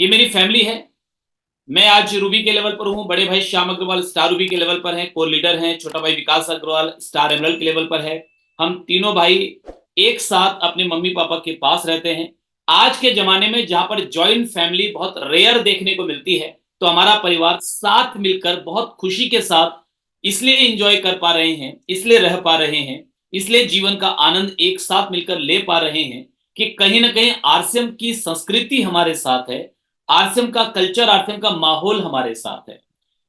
ये मेरी फैमिली है। मैं आज रूबी के लेवल पर हूँ, बड़े भाई श्याम अग्रवाल स्टार रूबी के लेवल पर हैं, कोर लीडर हैं, छोटा भाई विकास अग्रवाल स्टार एमरल्ड के लेवल पर है। हम तीनों भाई एक साथ अपने मम्मी पापा के पास रहते हैं। आज के जमाने में जहां पर जॉइंट फैमिली बहुत रेयर देखने को मिलती है, तो हमारा परिवार साथ मिलकर बहुत खुशी के साथ इसलिए एंजॉय कर पा रहे हैं, इसलिए रह पा रहे हैं, इसलिए जीवन का आनंद एक साथ मिलकर ले पा रहे हैं कि कहीं ना कहीं आरसीएम की संस्कृति हमारे साथ है, आरसीएम का कल्चर, आरसीएम का माहौल हमारे साथ है।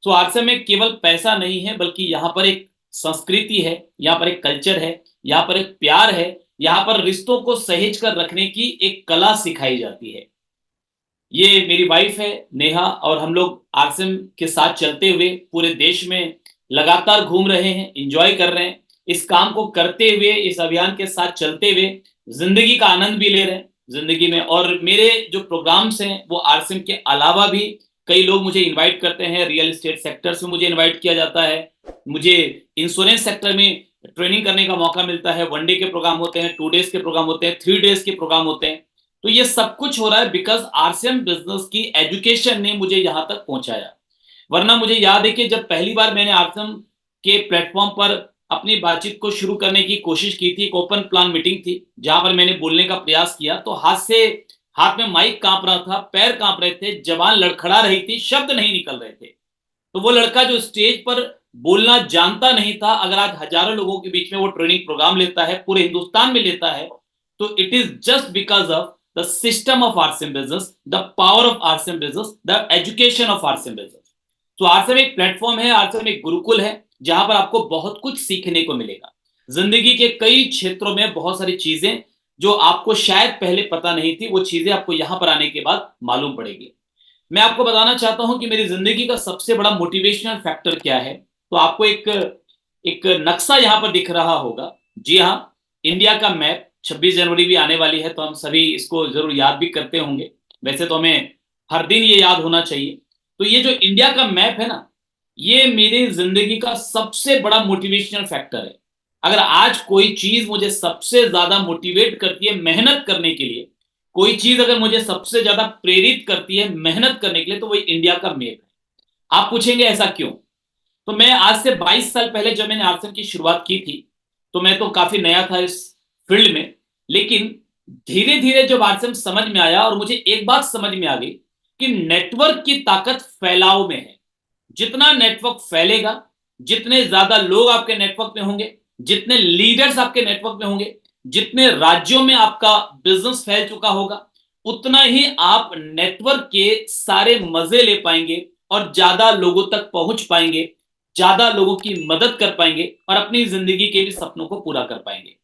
तो आरसीएम में केवल पैसा नहीं है, बल्कि यहाँ पर एक संस्कृति है, यहाँ पर एक कल्चर है, यहाँ पर एक प्यार है, यहाँ पर रिश्तों को सहेज कर रखने की एक कला सिखाई जाती है। ये मेरी वाइफ है नेहा, और हम लोग आरसीएम के साथ चलते हुए पूरे देश में लगातार घूम रहे हैं, एंजॉय कर रहे हैं। इस काम को करते हुए, इस अभियान के साथ चलते हुए जिंदगी का आनंद भी ले रहे हैं जिंदगी में। और मेरे जो प्रोग्राम्स हैं वो आरसीएम के अलावा भी कई लोग मुझे इनवाइट करते हैं। रियल एस्टेट सेक्टर से मुझे इनवाइट किया जाता है, मुझे इंश्योरेंस सेक्टर में ट्रेनिंग करने का मौका मिलता है। 1 डे के प्रोग्राम होते हैं, 2 डेज के प्रोग्राम होते हैं, 3 डेज के प्रोग्राम होते हैं। तो ये सब कुछ हो रहा है बिकॉज आरसीएम बिजनेस की एजुकेशन ने मुझे यहां तक पहुंचाया। वरना मुझे याद है कि जब पहली बार मैंने आरसीएम के प्लेटफॉर्म पर अपनी बातचीत को शुरू करने की कोशिश की थी, एक ओपन प्लान मीटिंग थी जहां पर मैंने बोलने का प्रयास किया, तो हाथ में माइक कांप रहा था, पैर कांप रहे थे, जबान लड़खड़ा रही थी, शब्द नहीं निकल रहे थे। तो वो लड़का जो स्टेज पर बोलना जानता नहीं था, अगर आज हजारों लोगों के बीच में वो ट्रेनिंग प्रोग्राम लेता है, पूरे हिंदुस्तान में लेता है, तो it is just because of the system of RCM business, the power of RCM business, the education of RCM business. तो आरसीएम एक प्लेटफॉर्म है, आरसीएम एक गुरुकुल है, जहां पर आपको बहुत कुछ सीखने को मिलेगा। जिंदगी के कई क्षेत्रों में बहुत सारी चीजें जो आपको शायद पहले पता नहीं थी, वो चीजें आपको यहां पर आने के बाद मालूम पड़ेगी। मैं आपको बताना चाहता हूं कि मेरी जिंदगी का सबसे बड़ा मोटिवेशनल फैक्टर क्या है। तो आपको एक एक नक्शा यहां पर दिख रहा होगा। जी हाँ, इंडिया का मैप। 26 जनवरी भी आने वाली है, तो हम सभी इसको जरूर याद भी करते होंगे। वैसे तो हमें हर दिन ये याद होना चाहिए। तो ये जो इंडिया का मैप है ना, ये मेरी जिंदगी का सबसे बड़ा मोटिवेशनल फैक्टर है। अगर आज कोई चीज मुझे सबसे ज्यादा मोटिवेट करती है मेहनत करने के लिए, कोई चीज अगर मुझे सबसे ज्यादा प्रेरित करती है मेहनत करने के लिए, तो वही इंडिया का मैप है। आप पूछेंगे ऐसा क्यों? तो मैं आज से 22 साल पहले जब मैंने आरसीएम की शुरुआत की थी, तो मैं तो काफी नया था इस फील्ड में। लेकिन धीरे धीरे जब आरसीएम समझ में आया, और मुझे एक बात समझ में आ गई कि नेटवर्क की ताकत फैलाव में है। जितना नेटवर्क फैलेगा, जितने ज्यादा लोग आपके नेटवर्क में होंगे, जितने लीडर्स आपके नेटवर्क में होंगे, जितने राज्यों में आपका बिजनेस फैल चुका होगा, उतना ही आप नेटवर्क के सारे मजे ले पाएंगे और ज्यादा लोगों तक पहुंच पाएंगे, ज्यादा लोगों की मदद कर पाएंगे और अपनी जिंदगी के भी सपनों को पूरा कर पाएंगे।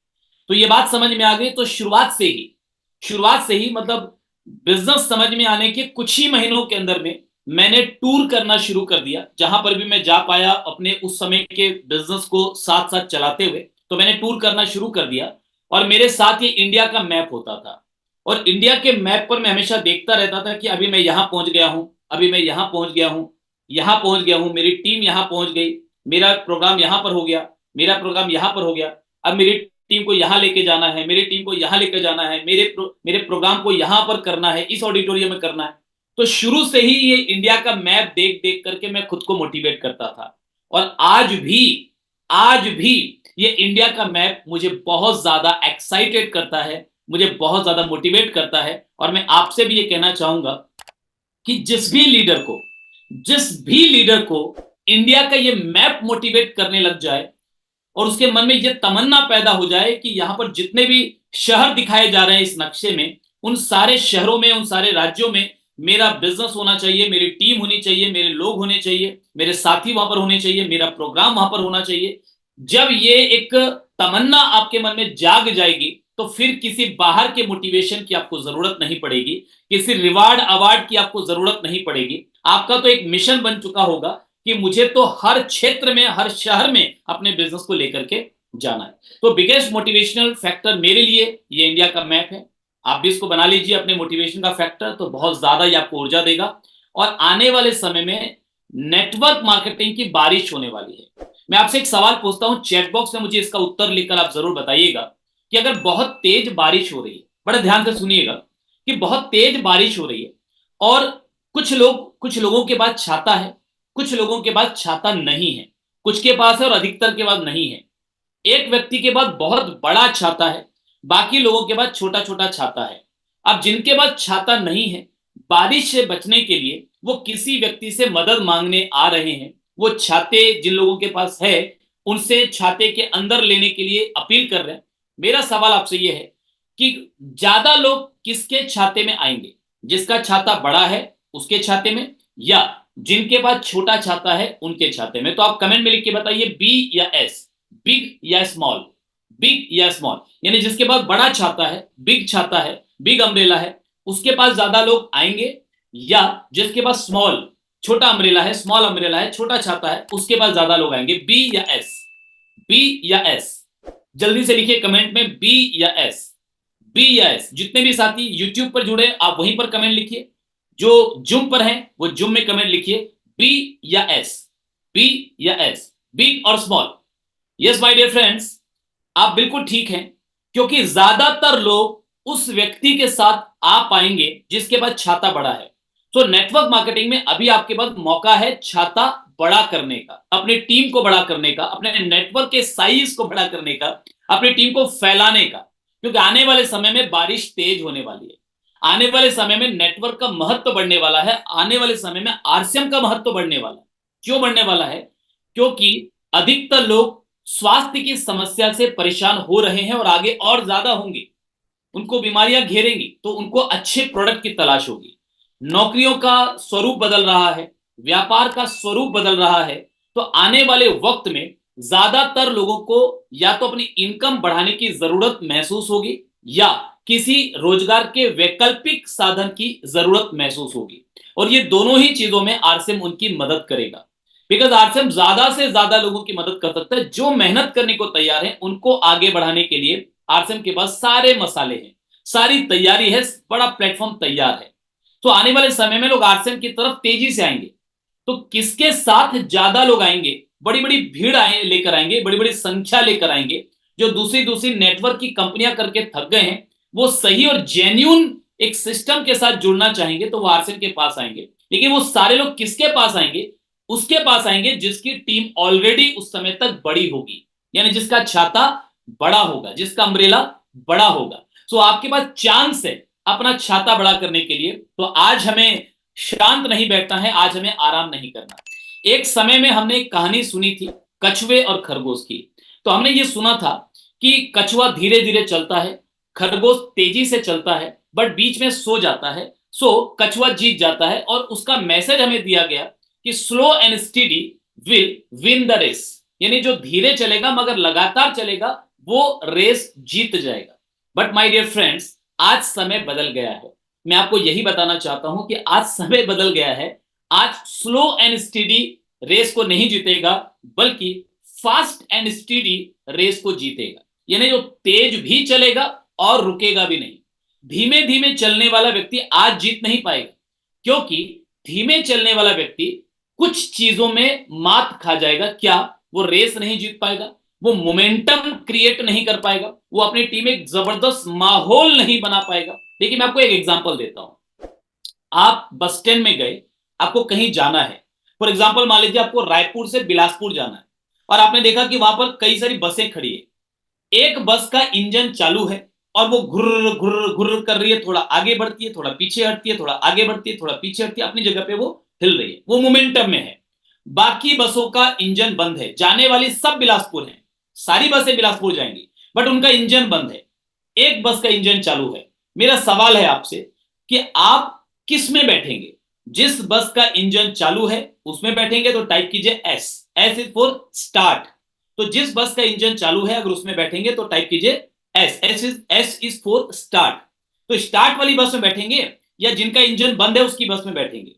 तो ये बात समझ में आ गई। तो शुरुआत से ही मतलब बिजनेस समझ में आने के कुछ ही महीनों के अंदर में मैंने टूर करना शुरू कर दिया। जहां पर भी मैं जा पाया अपने उस समय के बिजनेस को साथ साथ चलाते हुए, तो मैंने टूर करना शुरू कर दिया। और मेरे साथ ये इंडिया का मैप होता था, और इंडिया के मैप पर मैं हमेशा देखता रहता था कि अभी मैं यहां पहुंच गया हूं, अभी मैं यहां पहुंच गया हूं, यहां पहुंच गया हूं, मेरी टीम यहां पहुंच गई, मेरा प्रोग्राम यहां पर हो गया, मेरा प्रोग्राम यहां पर हो गया, अब मेरी टीम को यहां लेके जाना है, मेरी टीम को यहां लेके जाना है, मेरे प्रोग्राम को यहां पर करना है, इस ऑडिटोरियम में करना है। तो शुरू से ही ये इंडिया का मैप देख देख करके मैं खुद को मोटिवेट करता था। और आज भी ये इंडिया का मैप मुझे बहुत ज्यादा एक्साइटेड करता है, मुझे बहुत ज्यादा मोटिवेट करता है। और मैं आपसे भी ये कहना चाहूंगा कि जिस भी लीडर को इंडिया का ये मैप मोटिवेट करने लग जाए, और उसके मन में ये तमन्ना पैदा हो जाए कि यहां पर जितने भी शहर दिखाए जा रहे हैं इस नक्शे में, उन सारे शहरों में, उन सारे राज्यों में मेरा बिजनेस होना चाहिए, मेरी टीम होनी चाहिए, मेरे लोग होने चाहिए, मेरे साथी वहां पर होने चाहिए, मेरा प्रोग्राम वहां पर होना चाहिए। जब ये एक तमन्ना आपके मन में जाग जाएगी, तो फिर किसी बाहर के मोटिवेशन की आपको जरूरत नहीं पड़ेगी, किसी रिवार्ड अवार्ड की आपको जरूरत नहीं पड़ेगी। आपका तो एक मिशन बन चुका होगा कि मुझे तो हर क्षेत्र में, हर शहर में अपने बिजनेस को लेकर के जाना है। तो बिगेस्ट मोटिवेशनल फैक्टर मेरे लिए ये इंडिया का मैप है। आप भी इसको बना लीजिए अपने मोटिवेशन का फैक्टर, तो बहुत ज्यादा ये आपको ऊर्जा देगा। और आने वाले समय में नेटवर्क मार्केटिंग की बारिश होने वाली है। मैं आपसे एक सवाल पूछता हूं, चैट बॉक्स में मुझे इसका उत्तर लिखकर आप जरूर बताइएगा कि अगर बहुत तेज बारिश हो रही है, बड़े ध्यान से सुनिएगा, कि बहुत तेज बारिश हो रही है और कुछ लोगों के पास छाता है, कुछ लोगों के पास छाता नहीं है, कुछ के पास है और अधिकतर के पास नहीं है। एक व्यक्ति के पास बहुत बड़ा छाता है, बाकी लोगों के पास छोटा छोटा छाता है। अब जिनके पास छाता नहीं है, बारिश से बचने के लिए वो किसी व्यक्ति से मदद मांगने आ रहे हैं। वो छाते जिन लोगों के पास है उनसे छाते के अंदर लेने के लिए अपील कर रहे हैं। मेरा सवाल आपसे ये है कि ज्यादा लोग किसके छाते में आएंगे? जिसका छाता बड़ा है उसके छाते में, या जिनके पास छोटा छाता है उनके छाते में? तो आप कमेंट में लिख के बताइए, बी या एस, बिग या स्मॉल, बिग या स्मॉल। यानी जिसके पास बड़ा छाता है, बिग छाता है, बिग अम्ब्रेला है, उसके पास ज्यादा लोग आएंगे, या जिसके पास स्मॉल, छोटा अम्ब्रेला है, स्मॉल अम्ब्रेला है, छोटा छाता है, उसके पास ज्यादा लोग आएंगे? बी या एस, बी या एस? जल्दी से लिखिए कमेंट में, बी या एस, बी या एस। जितने भी साथी यूट्यूब पर जुड़े आप वहीं पर कमेंट लिखिए, जो जूम पर हैं वो जूम में कमेंट लिखिए, बी या एस, बी या एस, बिग और small. Yes my dear friends, आप बिल्कुल ठीक हैं, क्योंकि ज्यादातर लोग उस व्यक्ति के साथ आ पाएंगे जिसके पास छाता बड़ा है। तो नेटवर्क मार्केटिंग में अभी आपके पास मौका है छाता बड़ा करने का, अपनी टीम को बड़ा करने का, अपने नेटवर्क के साइज को बड़ा करने का, अपनी टीम को फैलाने का। क्योंकि आने वाले समय में बारिश तेज होने वाली है, आने वाले समय में नेटवर्क का महत्व बढ़ने वाला है, आने वाले समय में आरसीएम का महत्व बढ़ने वाला है। क्यों बढ़ने वाला है? क्योंकि अधिकतर लोग स्वास्थ्य की समस्या से परेशान हो रहे हैं और आगे और ज्यादा होंगे। उनको बीमारियां घेरेंगी तो उनको अच्छे प्रोडक्ट की तलाश होगी। नौकरियों का स्वरूप बदल रहा है, व्यापार का स्वरूप बदल रहा है। तो आने वाले वक्त में ज्यादातर लोगों को या तो अपनी इनकम बढ़ाने की जरूरत महसूस होगी, या किसी रोजगार के वैकल्पिक साधन की जरूरत महसूस होगी। और ये दोनों ही चीजों में आरसीएम उनकी मदद करेगा। बिकॉज आरसीएम ज्यादा से ज्यादा लोगों की मदद कर सकता है। जो मेहनत करने को तैयार है उनको आगे बढ़ाने के लिए आरसीएम के पास सारे मसाले हैं, सारी तैयारी है, बड़ा प्लेटफॉर्म तैयार है। तो आने वाले समय में लोग आरसीएम की तरफ तेजी से आएंगे। तो किसके साथ ज्यादा लोग आएंगे? बड़ी बड़ी भीड़ लेकर आएंगे, बड़ी बड़ी संख्या लेकर आएंगे। जो दूसरी दूसरी नेटवर्क की कंपनियां करके थक गए हैं, वो सही और जेन्यून एक सिस्टम के साथ जुड़ना चाहेंगे तो वो आरसीएम के पास आएंगे। लेकिन वो सारे लोग किसके पास आएंगे? उसके पास आएंगे जिसकी टीम ऑलरेडी उस समय तक बड़ी होगी, यानी जिसका छाता बड़ा होगा, जिसका अम्ब्रेला बड़ा होगा। सो आपके पास चांस है अपना छाता बड़ा करने के लिए। तो आज हमें शांत नहीं बैठना है, आज हमें आराम नहीं करना। एक समय में हमने एक कहानी सुनी थी कछुए और खरगोश की। तो हमने ये सुना था कि कछुआ धीरे धीरे चलता है, खरगोश तेजी से चलता है, बट बीच में सो जाता है। सो कछुआ जीत जाता है और उसका मैसेज हमें दिया गया कि slow and steady will win the race. यानी जो धीरे चलेगा मगर लगातार चलेगा वो रेस जीत जाएगा। बट माय डियर फ्रेंड्स, आज समय बदल गया है। मैं आपको यही बताना चाहता हूं कि आज समय बदल गया है। आज स्लो एंड स्टेडी रेस को नहीं जीतेगा, बल्कि फास्ट एंड स्टेडी रेस को जीतेगा। यानी जो तेज भी चलेगा और रुकेगा भी नहीं। धीमे धीमे चलने वाला व्यक्ति आज जीत नहीं पाएगा, क्योंकि धीमे चलने वाला व्यक्ति कुछ चीजों में मात खा जाएगा। क्या? वो रेस नहीं जीत पाएगा, वो मोमेंटम क्रिएट नहीं कर पाएगा, वो अपनी टीम में एक जबरदस्त माहौल नहीं बना पाएगा। देखिए मैं आपको एक एग्जांपल देता हूं। आप बस स्टैंड में गए, आपको कहीं जाना है। फॉर एग्जांपल मान लीजिए आपको रायपुर से बिलासपुर जाना है, और आपने देखा कि वहां पर कई सारी बसें खड़ी है। एक बस का इंजन चालू है और वो घुर्र घुर्र घुर्र कर रही है, थोड़ा आगे बढ़ती है, थोड़ा पीछे हटती है, थोड़ा आगे बढ़ती है, थोड़ा पीछे हटती है, अपनी जगह पे वो हिल रही है, वो मोमेंटम में है। बाकी बसों का इंजन बंद है, जाने वाली सब बिलासपुर हैं, सारी बसें बिलासपुर जाएंगी, बट उनका इंजन बंद है। एक बस का इंजन चालू है। मेरा सवाल है आपसे कि आप किस में बैठेंगे? जिस बस का इंजन चालू है उसमें बैठेंगे तो टाइप कीजिए S, S is for start. तो जिस बस का इंजन चालू है अगर उसमें बैठेंगे तो टाइप कीजिए S, S is for start. तो स्टार्ट वाली बस में बैठेंगे या जिनका इंजन बंद है उसकी बस में बैठेंगे?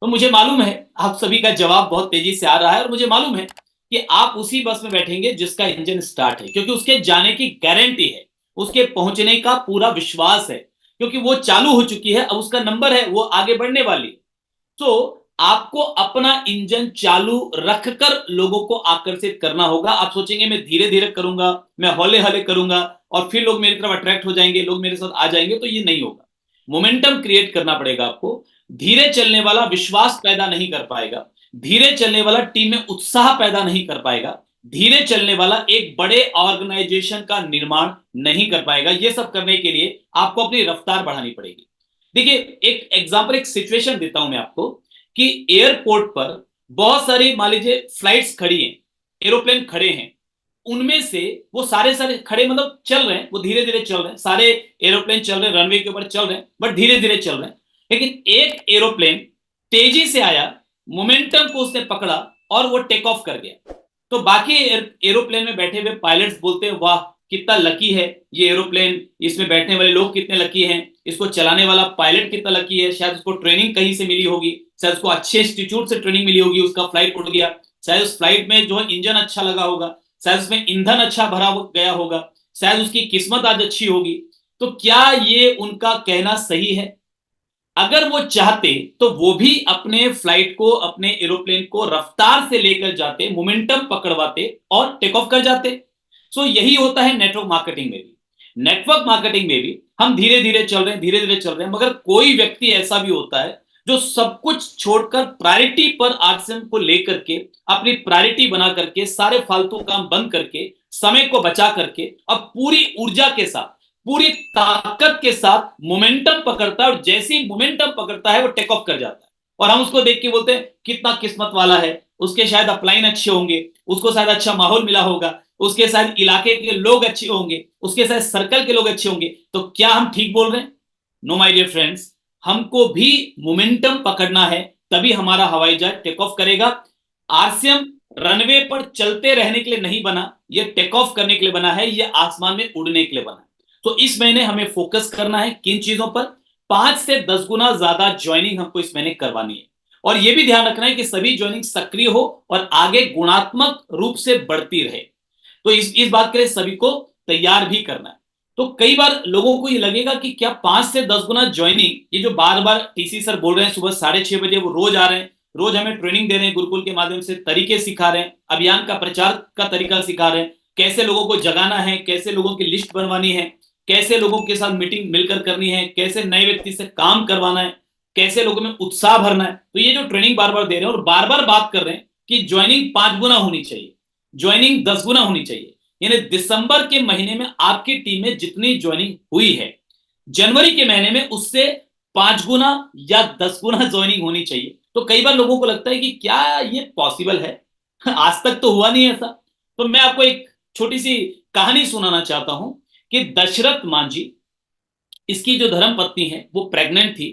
तो मुझे मालूम है आप सभी का जवाब बहुत तेजी से आ रहा है, और मुझे मालूम है कि आप उसी बस में बैठेंगे जिसका इंजन स्टार्ट है, क्योंकि उसके जाने की गारंटी है, उसके पहुंचने का पूरा विश्वास है, क्योंकि वो चालू हो चुकी है, अब उसका नंबर है, वो आगे बढ़ने वाली है। तो आपको अपना इंजन चालू रखकर लोगों को आकर्षित करना होगा। आप सोचेंगे मैं धीरे धीरे करूंगा, मैं हौले हौले करूंगा और फिर लोग मेरी तरफ अट्रैक्ट हो जाएंगे, लोग मेरे साथ आ जाएंगे, तो ये नहीं होगा। मोमेंटम क्रिएट करना पड़ेगा आपको। धीरे चलने वाला विश्वास पैदा नहीं कर पाएगा, धीरे चलने वाला टीम में उत्साह पैदा नहीं कर पाएगा, धीरे चलने वाला एक बड़े ऑर्गेनाइजेशन का निर्माण नहीं कर पाएगा। ये सब करने के लिए आपको अपनी रफ्तार बढ़ानी पड़ेगी। देखिए, एक एग्जांपल, एक सिचुएशन देता हूं मैं आपको कि एयरपोर्ट पर बहुत सारी, मान लीजिए, फ्लाइट्स खड़ी हैं, एरोप्लेन खड़े हैं, उनमें से वो सारे सारे खड़े, मतलब चल रहे हैं, वो धीरे धीरे चल रहे हैं, सारे एरोप्लेन चल रहे हैं, रनवे के ऊपर चल रहे हैं, बट धीरे धीरे चल रहे हैं। लेकिन एक एरोप्लेन तेजी से आया, मोमेंटम को उसने पकड़ा और वो टेक ऑफ कर गया। तो बाकी एरोप्लेन में बैठे हुए पायलट्स बोलते हैं, वाह कितना लकी है ये एरोप्लेन, इसमें बैठने वाले लोग कितने लकी हैं, इसको चलाने वाला पायलट कितना लकी है, शायद उसको ट्रेनिंग कहीं से मिली होगी, शायद उसको अच्छे इंस्टीट्यूट से ट्रेनिंग मिली होगी, उसका फ्लाइट उड़ गया, शायद उस फ्लाइट में जो है इंजन अच्छा लगा होगा, शायद उसमें ईंधन अच्छा भरा गया होगा, शायद उसकी किस्मत आज अच्छी होगी। तो क्या ये उनका कहना सही है? अगर वो चाहते तो वो भी अपने फ्लाइट को, अपने एरोप्लेन को रफ्तार से लेकर जाते, मोमेंटम पकड़वाते और टेक ऑफ कर जाते। सो यही होता है नेटवर्क मार्केटिंग में भी। नेटवर्क मार्केटिंग में भी हम धीरे धीरे चल रहे हैं, धीरे धीरे चल रहे हैं, मगर कोई व्यक्ति ऐसा भी होता है जो सब कुछ छोड़कर प्रायोरिटी पर आरसीएम को लेकर के, अपनी प्रायोरिटी बना करके, सारे फालतू काम बंद करके, समय को बचा करके, अब पूरी ऊर्जा के साथ, पूरी ताकत के साथ मोमेंटम पकड़ता है, और जैसे ही मोमेंटम पकड़ता है वो टेक ऑफ कर जाता है। और हम उसको देख के बोलते हैं कितना किस्मत वाला है, उसके शायद अपलाइन अच्छे होंगे, उसको शायद अच्छा माहौल मिला होगा, उसके शायद इलाके के लोग अच्छे होंगे, उसके शायद सर्कल के लोग अच्छे होंगे। तो क्या हम ठीक बोल रहे हैं? नो माय डियर फ्रेंड्स, हमको भी मोमेंटम पकड़ना है, तभी हमारा हवाई जहाज टेक ऑफ करेगा। आरसीएम रनवे पर चलते रहने के लिए नहीं बना, ये टेक ऑफ करने के लिए बना है, ये आसमान में उड़ने के लिए बना है। तो इस महीने हमें फोकस करना है किन चीजों पर? 5 से 10 गुना ज्यादा ज्वाइनिंग हमको इस महीने करवानी है, और यह भी ध्यान रखना है कि सभी ज्वाइनिंग सक्रिय हो और आगे गुणात्मक रूप से बढ़ती रहे। तो इस बात के लिए सभी को तैयार भी करना है। तो कई बार लोगों को ये लगेगा कि क्या 5 से 10 गुना ज्वाइनिंग, ये जो बार बार टीसी सर बोल रहे हैं सुबह 6:30 बजे, वो रोज आ रहे हैं, रोज हमें ट्रेनिंग दे रहे हैं, गुरुकुल के माध्यम से तरीके सिखा रहे हैं, अभियान का प्रचार का तरीका सिखा रहे हैं, कैसे लोगों को जगाना है, कैसे लोगों की लिस्ट बनवानी है, कैसे लोगों के साथ मीटिंग मिलकर करनी है, कैसे नए व्यक्ति से काम करवाना है, कैसे लोगों में उत्साह भरना है। तो ये जो ट्रेनिंग बार बार दे रहे हैं और बार बार बात कर रहे हैं कि ज्वाइनिंग 5 गुना होनी चाहिए, ज्वाइनिंग 10 गुना होनी चाहिए, यानी दिसंबर के महीने में आपकी टीम में जितनी ज्वाइनिंग हुई है, जनवरी के महीने में उससे 5 गुना या 10 गुना ज्वाइनिंग होनी चाहिए। तो कई बार लोगों को लगता है कि क्या ये पॉसिबल है? आज तक तो हुआ नहीं ऐसा। तो मैं आपको एक छोटी सी कहानी सुनाना चाहता हूं कि दशरथ मांझी, इसकी जो धर्म पत्नी है वो प्रेग्नेंट थी,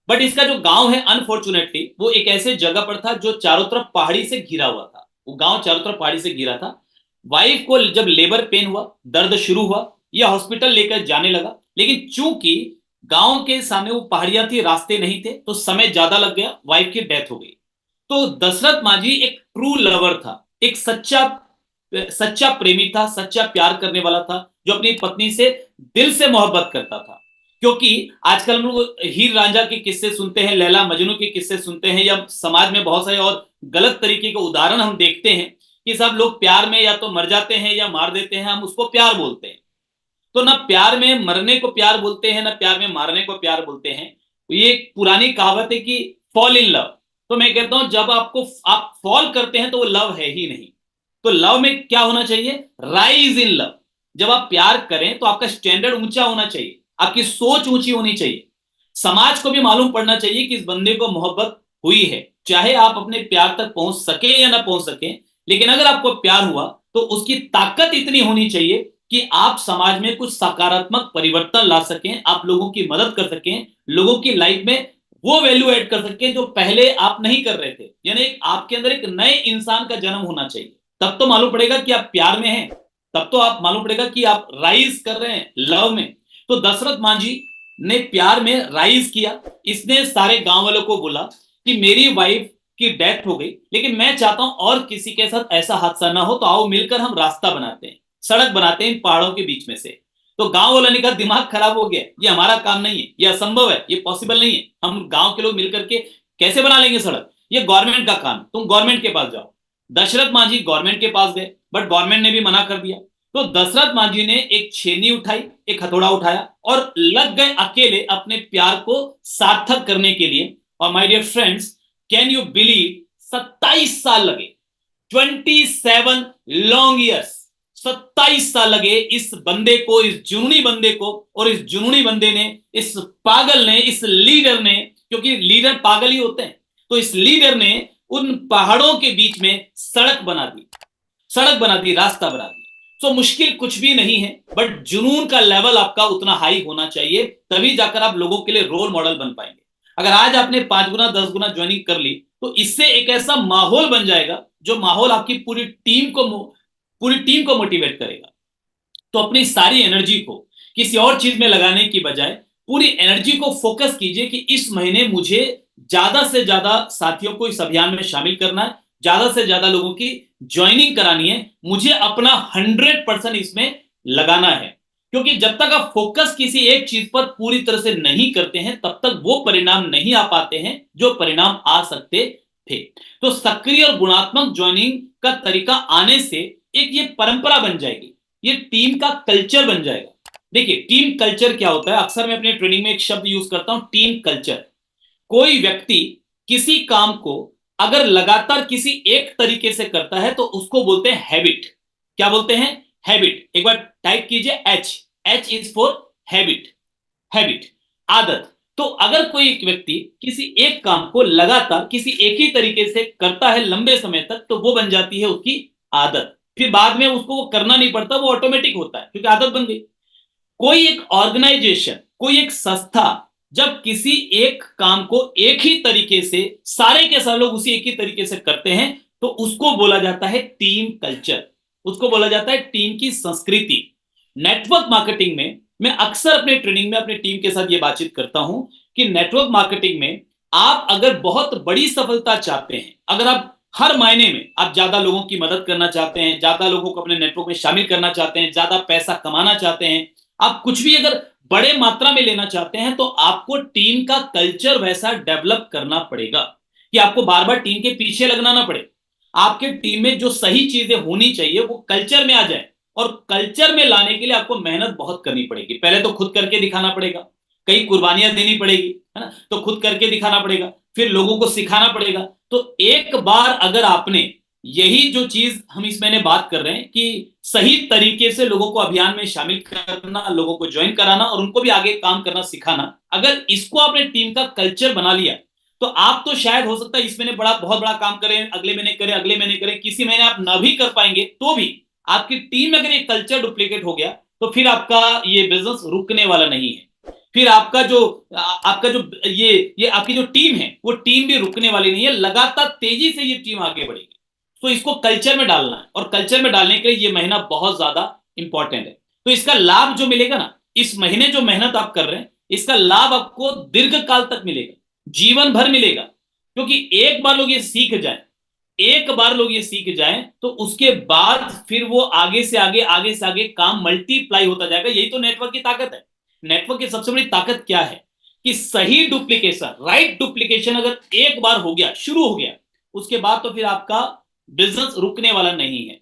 बट इसका जो गांव है अनफॉर्चुनेटली वो एक ऐसे जगह पर था जो चारों तरफ पहाड़ी से घिरा हुआ था, वो गांव चारों तरफ पहाड़ी से घिरा था। वाइफ को जब लेबर पेन हुआ, दर्द शुरू हुआ, यह हॉस्पिटल लेकर जाने लगा, लेकिन चूंकि गांव के सामने वो पहाड़ियां थी, रास्ते नहीं थे, तो समय ज्यादा लग गया, वाइफ की डेथ हो गई। तो दशरथ मांझी एक ट्रू लवर था, एक सच्चा सच्चा प्रेमी था, सच्चा प्यार करने वाला था, जो अपनी पत्नी से दिल से मोहब्बत करता था। क्योंकि आजकल हम लोग हीर रांझा के किस्से सुनते हैं, लैला मजनू के किस्से सुनते हैं, या समाज में बहुत सारे और गलत तरीके के उदाहरण हम देखते हैं कि सब लोग प्यार में या तो मर जाते हैं या मार देते हैं, हम उसको प्यार बोलते हैं। तो ना प्यार में मरने को प्यार बोलते हैं, ना प्यार में मारने को प्यार बोलते हैं। ये एक पुरानी कहावत है कि फॉल इन लव। तो मैं कहता हूं जब आप फॉल करते हैं तो वो लव है ही नहीं। तो लव में क्या होना चाहिए? Rise in love. जब आप प्यार करें तो आपका स्टैंडर्ड ऊंचा होना चाहिए, आपकी सोच ऊंची होनी चाहिए, समाज को भी मालूम पड़ना चाहिए कि इस बंदे को मोहब्बत हुई है। चाहे आप अपने प्यार तक पहुंच सके या ना पहुंच सके, लेकिन अगर आपको प्यार हुआ तो उसकी ताकत इतनी होनी चाहिए कि आप समाज में कुछ सकारात्मक परिवर्तन ला सकें, आप लोगों की मदद कर सकें, लोगों की लाइफ में वो वैल्यू ऐड कर सकें जो पहले आप नहीं कर रहे थे। यानी आपके अंदर एक नए इंसान का जन्म होना चाहिए। तब तो मालूम पड़ेगा कि आप प्यार में हैं, तब तो आप मालूम पड़ेगा कि आप राइज कर रहे हैं लव में। तो दशरथ मांझी ने प्यार में राइज किया। इसने सारे गांव वालों को बोला कि मेरी वाइफ की डेथ हो गई, लेकिन मैं चाहता हूं और किसी के साथ ऐसा हादसा ना हो, तो आओ मिलकर हम रास्ता बनाते हैं, सड़क बनाते हैं इन पहाड़ों के बीच में से। तो गांव वालों ने कहा दिमाग खराब हो गया, ये हमारा काम नहीं है, ये असंभव है, ये पॉसिबल नहीं है, हम गांव के लोग मिलकर के कैसे बना लेंगे सड़क, ये गवर्नमेंट का काम, तुम गवर्नमेंट के पास जाओ। दशरथ मांझी गवर्नमेंट के पास गए, बट गवर्नमेंट ने भी मना कर दिया। तो दशरथ मांझी ने एक छेनी उठाई, एक हथौड़ा उठाया और लग गए अकेले अपने प्यार को सार्थक करने के लिए। और my dear friends, can you believe 27 साल लगे, 27 लॉन्ग ईयर्स, 27 साल लगे इस बंदे को, इस जुनूनी बंदे को। और इस जुनूनी बंदे ने, इस पागल ने, इस लीडर ने, क्योंकि लीडर पागल ही होते हैं, तो इस लीडर ने उन पहाड़ों के बीच में सड़क बना दी, सड़क बना दी, रास्ता बना दिया। तो मुश्किल कुछ भी नहीं है, बट जुनून का लेवल आपका उतना हाई होना चाहिए, तभी जाकर आप लोगों के लिए रोल मॉडल बन पाएंगे। अगर आज आपने 5 गुना 10 गुना ज्वाइनिंग कर ली, तो इससे एक ऐसा माहौल बन जाएगा जो माहौल आपकी पूरी टीम को मोटिवेट करेगा। तो अपनी सारी एनर्जी को किसी और चीज में लगाने की बजाय पूरी एनर्जी को फोकस कीजिए कि इस महीने मुझे ज्यादा से ज्यादा साथियों को इस अभियान में शामिल करना है, ज्यादा से ज्यादा लोगों की ज्वाइनिंग करानी है, मुझे अपना 100% इसमें लगाना है। क्योंकि जब तक आप फोकस किसी एक चीज पर पूरी तरह से नहीं करते हैं, तब तक वो परिणाम नहीं आ पाते हैं जो परिणाम आ सकते थे। तो सक्रिय और गुणात्मक ज्वाइनिंग का तरीका आने से एक ये परंपरा बन जाएगी, ये टीम का कल्चर बन जाएगा। देखिए, टीम कल्चर क्या होता है, अक्सर मैं अपने ट्रेनिंग में एक शब्द यूज करता हूं, टीम कल्चर। कोई व्यक्ति किसी काम को अगर लगातार किसी एक तरीके से करता है तो उसको बोलते हैं हैबिट। क्या बोलते हैं? हैबिट। एक बार टाइप कीजिए, H is for habit, habit, आदत। तो अगर कोई एक व्यक्ति किसी एक काम को लगातार किसी एक ही तरीके से करता है लंबे समय तक, तो वो बन जाती है उसकी आदत। फिर बाद में उसको वो करना नहीं पड़ता, वो ऑटोमेटिक होता है क्योंकि आदत बन गई। कोई एक ऑर्गेनाइजेशन, कोई एक संस्था जब किसी एक काम को एक ही तरीके से सारे के सारे लोग उसी एक ही तरीके से करते हैं, तो उसको बोला जाता है टीम कल्चर, उसको बोला जाता है टीम की संस्कृति। नेटवर्क मार्केटिंग में मैं अक्सर अपने ट्रेनिंग में अपने टीम के साथ ये बातचीत करता हूं कि नेटवर्क मार्केटिंग में आप अगर बहुत बड़ी सफलता चाहते हैं, अगर आप हर महीने में आप ज्यादा लोगों की मदद करना चाहते हैं, ज्यादा लोगों को अपने नेटवर्क में शामिल करना चाहते हैं, ज्यादा पैसा कमाना चाहते हैं, आप कुछ भी अगर बड़े मात्रा में लेना चाहते हैं, तो आपको टीम का कल्चर वैसा डेवलप करना पड़ेगा कि आपको बार बार टीम के पीछे लगना ना पड़े। आपके टीम में जो सही चीजें होनी चाहिए वो कल्चर में आ जाए, और कल्चर में लाने के लिए आपको मेहनत बहुत करनी पड़ेगी। पहले तो खुद करके दिखाना पड़ेगा, कई कुर्बानियां देनी पड़ेगी, है ना। तो खुद करके दिखाना पड़ेगा, फिर लोगों को सिखाना पड़ेगा। तो एक बार अगर आपने यही जो चीज हम इस महीने बात कर रहे हैं कि सही तरीके से लोगों को अभियान में शामिल करना, लोगों को ज्वाइन कराना और उनको भी आगे काम करना सिखाना, अगर इसको आपने टीम का कल्चर बना लिया, तो आप तो शायद हो सकता है इस महीने बहुत बड़ा काम करें, अगले महीने करें, अगले महीने करें, किसी महीने आप ना भी कर पाएंगे, तो भी आपकी टीम में अगर ये कल्चर डुप्लीकेट हो गया, तो फिर आपका ये बिजनेस रुकने वाला नहीं है। फिर आपका जो ये आपकी जो टीम है, वो टीम भी रुकने वाली नहीं है, लगातार तेजी से ये टीम आगे बढ़ेगी। तो इसको कल्चर में डालना है, और कल्चर में डालने के लिए ये महीना बहुत ज्यादा इंपॉर्टेंट है। तो इसका लाभ जो मिलेगा ना, इस महीने जो मेहनत आप कर रहे हैं, इसका लाभ आपको दीर्घ काल तक मिलेगा, जीवन भर मिलेगा। क्योंकि एक बार लोग ये सीख जाए, एक बार लोग ये सीख जाएं, तो उसके बाद फिर वो आगे से आगे काम मल्टीप्लाई होता जाएगा। यही तो नेटवर्क की ताकत है। नेटवर्क की सबसे बड़ी ताकत क्या है कि सही डुप्लीकेशन, राइट डुप्लीकेशन अगर एक बार हो गया, शुरू हो गया, उसके बाद तो फिर आपका बिजनेस रुकने वाला नहीं है।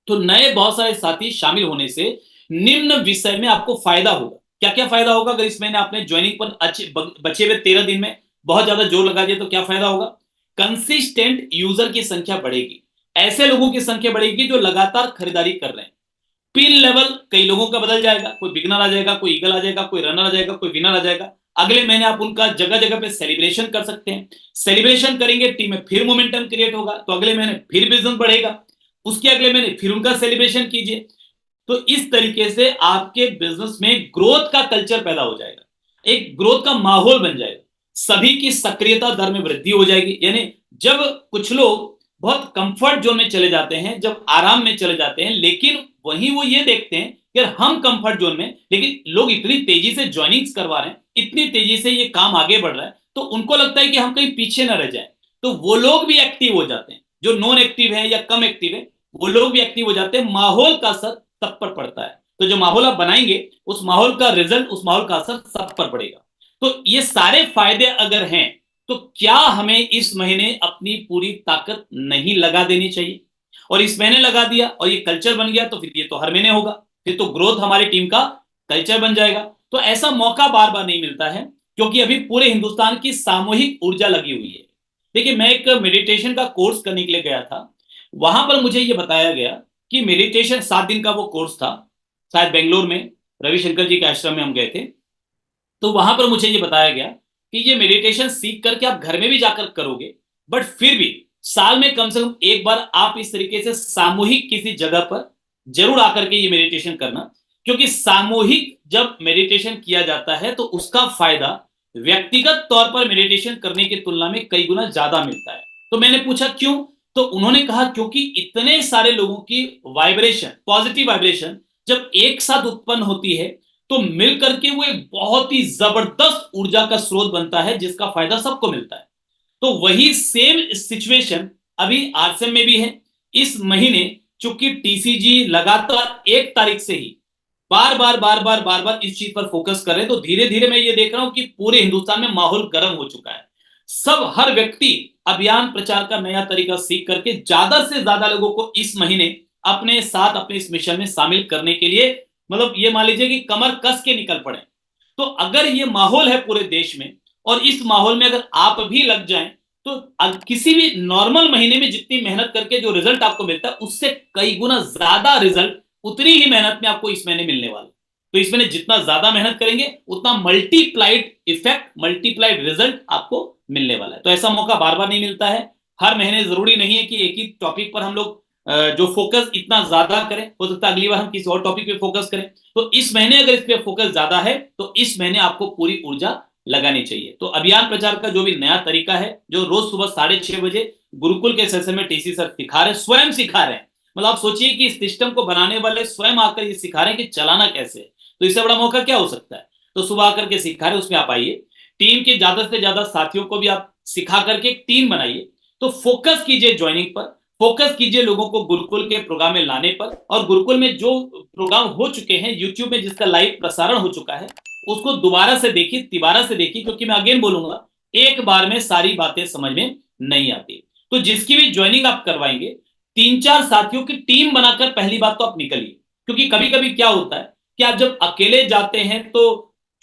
तो नए बहुत सारे साथी शामिल होने से निम्न विषय में आपको फायदा होगा। क्या क्या फायदा होगा? अगर इस महीने आपने ज्वाइनिंग पर बचे हुए 13 दिन में बहुत ज्यादा जोर लगा दिया, तो क्या फायदा होगा? कंसिस्टेंट यूजर की संख्या बढ़ेगी, ऐसे लोगों की संख्या बढ़ेगी जो लगातार खरीदारी कर रहे हैं। पिन लेवल कई लोगों का बदल जाएगा, कोई बिगनर आ जाएगा, कोई ईगल आ जाएगा, कोई रनर आ जाएगा, कोई विनर आ जाएगा। अगले महीने आप उनका जगह जगह पे सेलिब्रेशन कर सकते हैं। सेलिब्रेशन करेंगे, टीम में फिर मोमेंटम क्रिएट होगा, तो अगले महीने फिर बिजनेस बढ़ेगा, उसके अगले महीने फिर उनका सेलिब्रेशन कीजिए। तो इस तरीके से आपके बिजनेस में ग्रोथ का कल्चर पैदा हो जाएगा, एक ग्रोथ का माहौल बन जाएगा, सभी की सक्रियता दर में वृद्धि हो जाएगी। यानी जब कुछ लोग बहुत कंफर्ट जोन में चले जाते हैं, जब आराम में चले जाते हैं, लेकिन वहीं वो ये देखते हैं कि हम कंफर्ट जोन में, लेकिन लोग इतनी तेजी से ज्वाइनिंग्स करवा रहे हैं, इतनी तेजी से ये काम आगे बढ़ रहा है, तो उनको लगता है कि हम कहीं पीछे ना रह जाए, तो वो लोग भी एक्टिव हो जाते हैं। जो नॉन एक्टिव है या कम एक्टिव है, वो लोग भी एक्टिव हो जाते हैं। माहौल का असर सब पर पड़ता है। तो जो माहौल आप बनाएंगे, उस माहौल का रिजल्ट, उस माहौल का असर सब पर पड़ेगा। तो ये सारे फायदे अगर हैं, तो क्या हमें इस महीने अपनी पूरी ताकत नहीं लगा देनी चाहिए? और इस महीने लगा दिया और ये कल्चर बन गया तो फिर ये तो हर महीने होगा, फिर तो ग्रोथ हमारी टीम का कल्चर बन जाएगा। तो ऐसा मौका बार बार नहीं मिलता है, क्योंकि अभी पूरे हिंदुस्तान की सामूहिक ऊर्जा लगी हुई है। देखिए, मैं एक मेडिटेशन का कोर्स करने के लिए गया था, वहां पर मुझे ये बताया गया कि मेडिटेशन 7 दिन का वो कोर्स था, शायद बेंगलोर में रविशंकर जी के आश्रम में हम गए थे। तो वहां पर मुझे ये बताया गया कि ये मेडिटेशन सीख करके आप घर में भी जाकर करोगे, बट फिर भी साल में कम से कम एक बार आप इस तरीके से सामूहिक किसी जगह पर जरूर आकर के ये मेडिटेशन करना, क्योंकि सामूहिक जब मेडिटेशन किया जाता है तो उसका फायदा व्यक्तिगत तौर पर मेडिटेशन करने की तुलना में कई गुना ज्यादा मिलता है। तो मैंने पूछा क्यों, तो उन्होंने कहा क्योंकि इतने सारे लोगों की वाइब्रेशन, पॉजिटिव वाइब्रेशन जब एक साथ उत्पन्न होती है तो मिल करके वो एक बहुत ही जबरदस्त ऊर्जा का स्रोत बनता है, जिसका फायदा सबको मिलता है। तो वही सेम सिचुएशन अभी आरसीएम में भी है। इस महीने चूंकि टीसीजी लगातार 1 तारीख से ही बार बार इस चीज पर फोकस कर रहे हैं, तो धीरे धीरे मैं ये देख रहा हूं कि पूरे हिंदुस्तान में माहौल गर्म हो चुका है। सब हर व्यक्ति अभियान प्रचार का नया तरीका सीख करके ज्यादा से ज्यादा लोगों को इस महीने अपने साथ अपने इस मिशन में शामिल करने के लिए, मतलब ये मान लीजिए कि कमर कस के निकल पड़े। तो अगर ये माहौल है पूरे देश में और इस माहौल में अगर आप भी लग जाएं, तो किसी भी नॉर्मल महीने में जितनी मेहनत करके जो रिजल्ट आपको मिलता है उससे कई गुना ज्यादा रिजल्ट उतनी ही मेहनत में आपको इस महीने मिलने वाला। तो इस महीने जितना ज्यादा मेहनत करेंगे उतना मल्टीप्लाइड इफेक्ट, मल्टीप्लाइड रिजल्ट आपको मिलने वाला है। तो ऐसा मौका बार बार नहीं मिलता है। हर महीने जरूरी नहीं है कि एक ही टॉपिक पर हम लोग जो फोकस इतना ज्यादा करें, हो सकता है अगली बार हम किसी और टॉपिक पे फोकस करें। तो इस महीने अगर इस पे फोकस ज्यादा है तो इस महीने आपको पूरी ऊर्जा लगानी चाहिए। तो अभियान प्रचार का जो भी नया तरीका है, जो रोज सुबह 6:30 बजे गुरुकुल के सेशन में टीसी सर सिखा रहे हैं, स्वयं सिखा रहे हैं, मतलब आप सोचिए कि इस सिस्टम को बनाने वाले स्वयं आकर ये सिखा रहे हैं कि चलाना कैसे है। तो इससे बड़ा मौका क्या हो सकता है। तो सुबह आकर के सिखा रहे हैं, उसमें आप आइए, टीम के ज्यादा से ज्यादा साथियों को भी आप सिखा करके एक टीम बनाइए। तो फोकस कीजिए ज्वाइनिंग पर, फोकस कीजिए लोगों को गुरुकुल के प्रोग्राम में लाने पर, और गुरुकुल में जो प्रोग्राम हो चुके हैं यूट्यूब में जिसका लाइव प्रसारण हो चुका है उसको दोबारा से देखिए, तिबारा से देखिए, क्योंकि मैं अगेन बोलूंगा एक बार में सारी बातें समझ में नहीं आती। तो जिसकी भी ज्वाइनिंग आप करवाएंगे 3-4 साथियों की टीम बनाकर पहली बात तो आप निकलिए, क्योंकि कभी कभी क्या होता है कि आप जब अकेले जाते हैं तो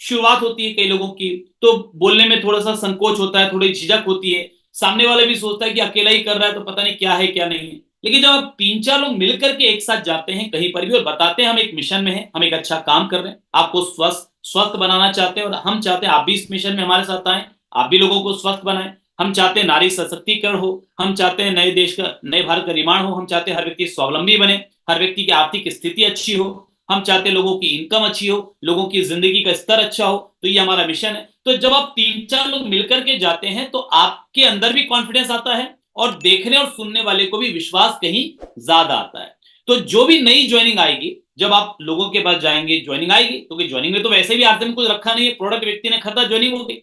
शुरुआत होती है कई लोगों की, तो बोलने में थोड़ा सा संकोच होता है, थोड़ी झिझक होती है, सामने वाले भी सोचता है कि अकेला ही कर रहा है तो पता नहीं क्या है क्या नहीं है। लेकिन जब आप 3-4 लोग मिलकर के एक साथ जाते हैं कहीं पर भी और बताते हैं हम एक मिशन में हैं, हम एक अच्छा काम कर रहे हैं, आपको स्वस्थ स्वस्थ बनाना चाहते हैं और हम चाहते हैं आप भी इस मिशन में हमारे साथ आए, आप भी लोगों को स्वस्थ बनाएं, हम चाहते हैं नारी सशक्तिकरण हो, हम चाहते हैं नए देश का, नए भारत का निर्माण हो, हम चाहते हैं हर व्यक्ति स्वावलंबी बने, हर व्यक्ति की आर्थिक स्थिति अच्छी हो, हम चाहते हैं लोगों की इनकम अच्छी हो, लोगों की जिंदगी का स्तर अच्छा हो। तो ये हमारा मिशन है। तो जब आप 3-4 लोग मिलकर के जाते हैं तो आपके अंदर भी कॉन्फिडेंस आता है और देखने और सुनने वाले को भी विश्वास कहीं ज्यादा आता है। तो जो भी नई ज्वाइनिंग आएगी, जब आप लोगों के पास जाएंगे, ज्वाइनिंग आएगी, क्योंकि ज्वाइनिंग में तो वैसे भी आरती में कुछ रखा नहीं है, प्रोडक्ट व्यक्ति ने खरीदा, ज्वाइनिंग हो गई।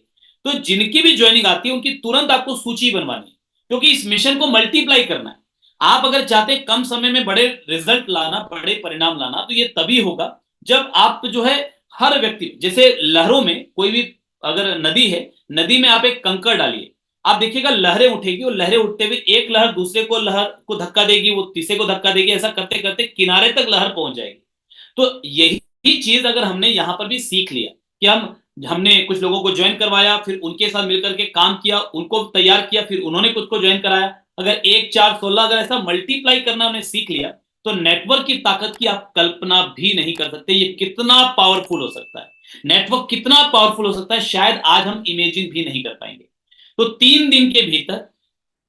तो जिनकी भी ज्वाइनिंग आती है उनकी तुरंत आपको सूची बनवानी है, क्योंकि इस मिशन को मल्टीप्लाई करना है। आप अगर चाहते हैं कम समय में बड़े रिजल्ट लाना, बड़े परिणाम लाना, तो ये तभी होगा जब आप जो है हर व्यक्ति, जैसे लहरों में कोई भी अगर नदी है, नदी में आप एक कंकड़ डालिए, आप देखिएगा लहरें उठेगी और लहरें उठते हुए एक लहर दूसरे को लहर को धक्का देगी, वो तीसरे को धक्का देगी, ऐसा करते करते किनारे तक लहर पहुंच जाएगी। तो यही चीज अगर हमने यहां पर भी सीख लिया कि हमने कुछ लोगों को ज्वाइन करवाया, फिर उनके साथ मिलकर के काम किया, उनको तैयार किया, फिर उन्होंने खुद को ज्वाइन कराया, अगर 1-4-16 अगर ऐसा मल्टीप्लाई करना उन्हें सीख लिया, तो नेटवर्क की ताकत की आप कल्पना भी नहीं कर सकते ये कितना पावरफुल हो सकता है। नेटवर्क कितना पावरफुल हो सकता है शायद आज हम इमेजिन भी नहीं कर पाएंगे। तो 3 दिन के भीतर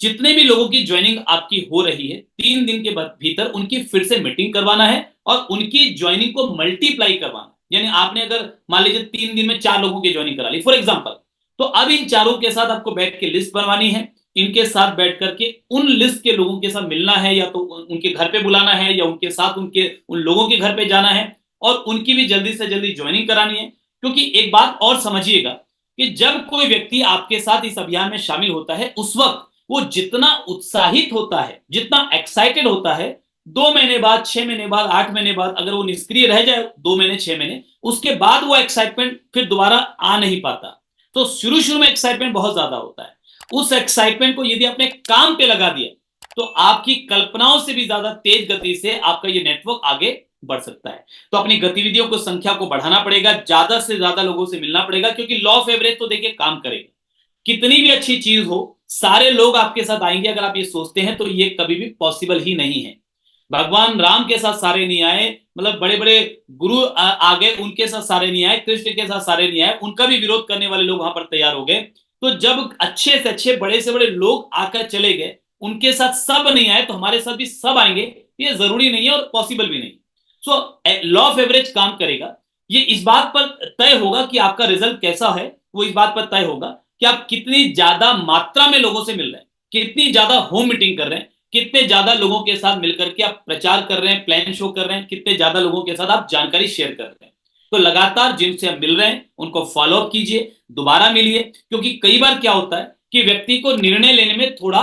जितने भी लोगों की ज्वाइनिंग आपकी हो रही है, 3 दिन के भीतर उनकी फिर से मीटिंग करवाना है और उनकी ज्वाइनिंग को मल्टीप्लाई करवाना। यानी आपने अगर मान लीजिए 3 दिन में 4 लोगों की ज्वाइनिंग करा ली फॉर एग्जाम्पल, तो अब इन चारों के साथ आपको बैठ के लिस्ट बनवानी है, इनके साथ बैठ करके उन लिस्ट के लोगों के साथ मिलना है, या तो उनके घर पे बुलाना है या उनके साथ उन लोगों के घर पे जाना है और उनकी भी जल्दी से जल्दी ज्वाइनिंग करानी है। क्योंकि एक बात और समझिएगा कि जब कोई व्यक्ति आपके साथ इस अभियान में शामिल होता है उस वक्त वो जितना उत्साहित होता है, जितना एक्साइटेड होता है, 2 महीने बाद, 6 महीने बाद, 8 महीने बाद अगर वो निष्क्रिय रह जाए 2 महीने 6 महीने, उसके बाद वो एक्साइटमेंट फिर दोबारा आ नहीं पाता। तो शुरू शुरू में एक्साइटमेंट बहुत ज्यादा होता है, उस एक्साइटमेंट को यदि आपने काम पे लगा दिया तो आपकी कल्पनाओं से भी ज्यादा तेज गति से आपका ये नेटवर्क आगे बढ़ सकता है। तो अपनी गतिविधियों को, संख्या को बढ़ाना पड़ेगा, ज्यादा से ज्यादा लोगों से मिलना पड़ेगा, क्योंकि लॉ ऑफ एवरेज तो देखिए काम करेगा। कितनी भी अच्छी चीज हो, सारे लोग आपके साथ आएंगे, अगर आप ये सोचते हैं तो ये कभी भी पॉसिबल ही नहीं है। भगवान राम के साथ सारे नहीं आए, मतलब बड़े बड़े गुरु आ गए, उनके साथ सारे नहीं आए, कृष्ण के साथ सारे नहीं आए, उनका भी विरोध करने वाले लोग वहां पर तैयार हो गए। तो जब अच्छे से अच्छे, बड़े से बड़े लोग आकर चले गए, उनके साथ सब नहीं आए, तो हमारे साथ भी सब आएंगे, ये जरूरी नहीं है और पॉसिबल भी नहीं। सो लॉ ऑफ एवरेज काम करेगा। ये इस बात पर तय होगा कि आपका रिजल्ट कैसा है, वो इस बात पर तय होगा कि आप कितनी ज्यादा मात्रा में लोगों से मिल रहे हैं, कितनी ज्यादा होम मीटिंग कर रहे हैं, कितने ज्यादा लोगों के साथ मिलकर के आप प्रचार कर रहे हैं, प्लान शो कर रहे हैं, कितने ज्यादा लोगों के साथ आप जानकारी शेयर कर रहे हैं। तो लगातार जिनसे आप मिल रहे हैं उनको फॉलो अप कीजिए, दोबारा मिलिए, क्योंकि कई बार क्या होता है कि व्यक्ति को निर्णय लेने में थोड़ा